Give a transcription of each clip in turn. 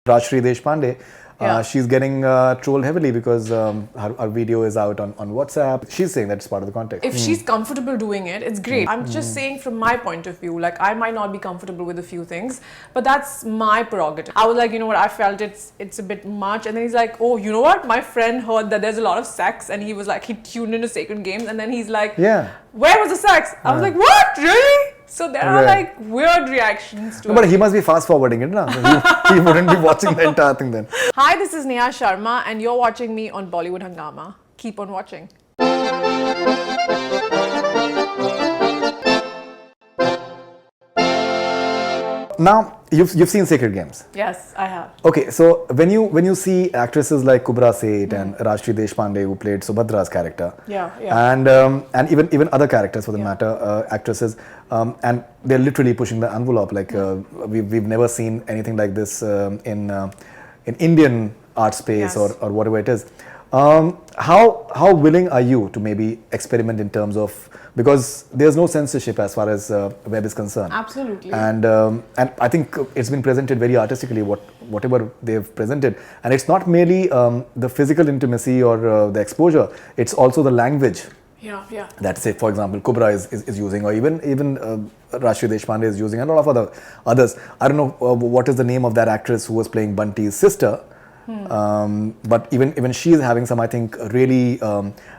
Rajshri Deshpande, Yeah. she's getting trolled heavily because her video is out on WhatsApp. She's saying that's part of the context. If she's comfortable doing it, it's great. I'm just saying from my point of view, like I might not be comfortable with a few things, but that's my prerogative. I was like, you know what, I felt it's a bit much. And then he's like, oh, you know what, my friend heard that there's a lot of sex, and he was like, he tuned into Sacred Games, and then he's like, Yeah. where was the sex? I was like, what, really? So there are like weird reactions to No, it. but he must be fast forwarding it, na? So he wouldn't be watching the entire thing then. Hi, this is Neha Sharma, and you're watching me on Bollywood Hungama. Keep on watching. Now you've seen Sacred Games. Yes, I have. Okay, so when you see actresses like Kubra Seth and Rajshri Deshpande, who played Subhadra's character, and even other characters for the matter, actresses, and they're literally pushing the envelope. Like we've never seen anything like this in Indian art space or whatever it is. How willing are you to maybe experiment in terms of, because there's no censorship as far as web is concerned. Absolutely. And I think it's been presented very artistically, whatever they've presented. And it's not merely the physical intimacy or the exposure, it's also the language. Yeah. That, say, for example, Kubra is using, or even Rajshri Deshpande is using, and a lot of others. I don't know what is the name of that actress who was playing Bunty's sister. But even she is having some, I think, really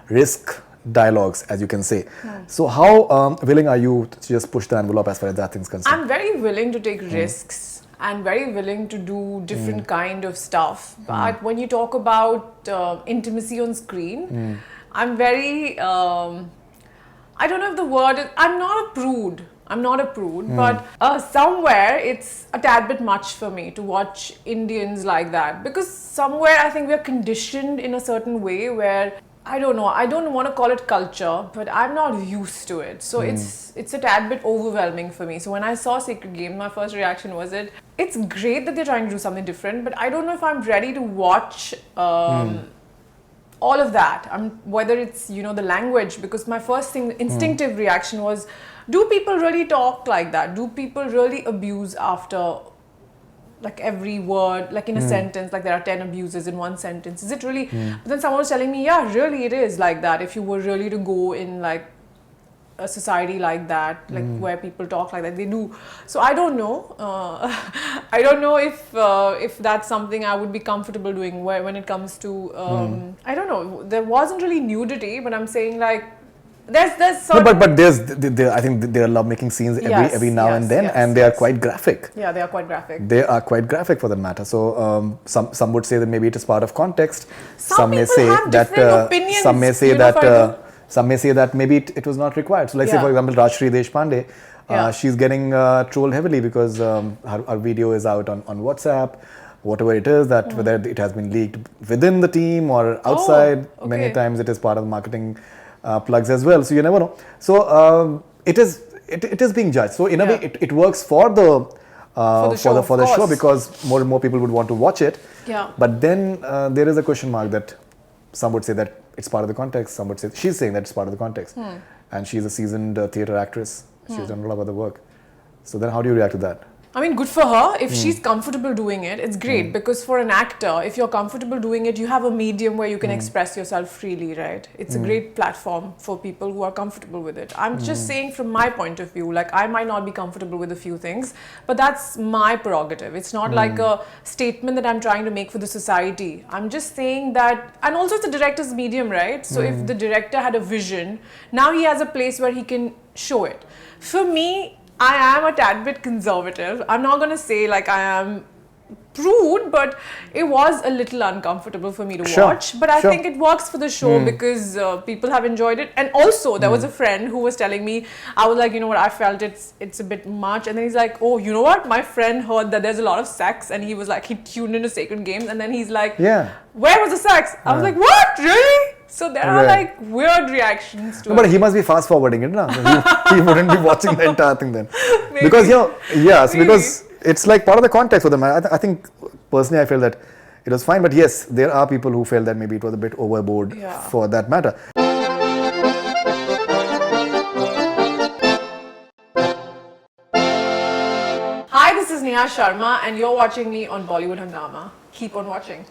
risk dialogues, as you can say. So how willing are you to just push the envelope as far as that thing's concerned? I'm very willing to take risks and very willing to do different kind of stuff. But when you talk about intimacy on screen, I'm very, I don't know if the word is, I'm not a prude, but somewhere it's a tad bit much for me to watch Indians like that, because somewhere I think we're conditioned in a certain way where, I don't know, I don't want to call it culture, but I'm not used to it. So it's a tad bit overwhelming for me. So when I saw Sacred Game, my first reaction was it's great that they're trying to do something different, but I don't know if I'm ready to watch all of that. Whether it's, you know, the language, because my first instinctive reaction was, do people really talk like that? Do people really abuse after like every word, like in a sentence, like there are 10 abuses in one sentence? Is it really? But then someone was telling me, yeah, really it is like that. If you were really to go in like a society like that, like where people talk like that, they do. So I don't know. I don't know if that's something I would be comfortable doing when it comes to, I don't know. There wasn't really nudity, but I'm saying like, there's sort no, but I think there are love-making scenes every now and then, and they are quite graphic. Yeah, they are quite graphic. They are quite graphic for that matter. So some would say that maybe it is part of context. Some may people say have that different opinions, some may say you know, some may say that maybe it was not required. So like say for example Rajshri Deshpande, she's getting trolled heavily because her video is out on WhatsApp. Whatever it is, that whether it has been leaked within the team or outside, many times it is part of the marketing plugs as well, so you never know. So it is being judged. So in a way, it works for the show because more and more people would want to watch it. Yeah. But then there is a question mark that some would say that it's part of the context. Some would say she's saying that it's part of the context, and she's a seasoned theatre actress. She's done a lot of other work. So then, how do you react to that? I mean, good for her. If she's comfortable doing it, it's great. Because for an actor, if you're comfortable doing it, you have a medium where you can express yourself freely, right? It's a great platform for people who are comfortable with it. I'm just saying from my point of view, like I might not be comfortable with a few things, but that's my prerogative. It's not like a statement that I'm trying to make for the society. I'm just saying that, and also it's a director's medium, right? So if the director had a vision, now he has a place where he can show it. For me, I am a tad bit conservative. I'm not going to say like I am prude, but it was a little uncomfortable for me to watch. But I think it works for the show because people have enjoyed it. And also there was a friend who was telling me, I was like, you know what, I felt it's a bit much. And then he's like, oh, you know what, my friend heard that there's a lot of sex, and he was like, he tuned into Sacred Games, and then he's like, where was the sex? I was like, what, really? So there are like weird reactions to it. But he must be fast forwarding it, na? So he wouldn't be watching the entire thing then. Maybe. Because because it's like part of the context for them. I think personally I felt that it was fine, but yes, there are people who felt that maybe it was a bit overboard for that matter. Hi, this is Neha Neha Sharma and you're watching me on Bollywood Hungama. Keep on watching.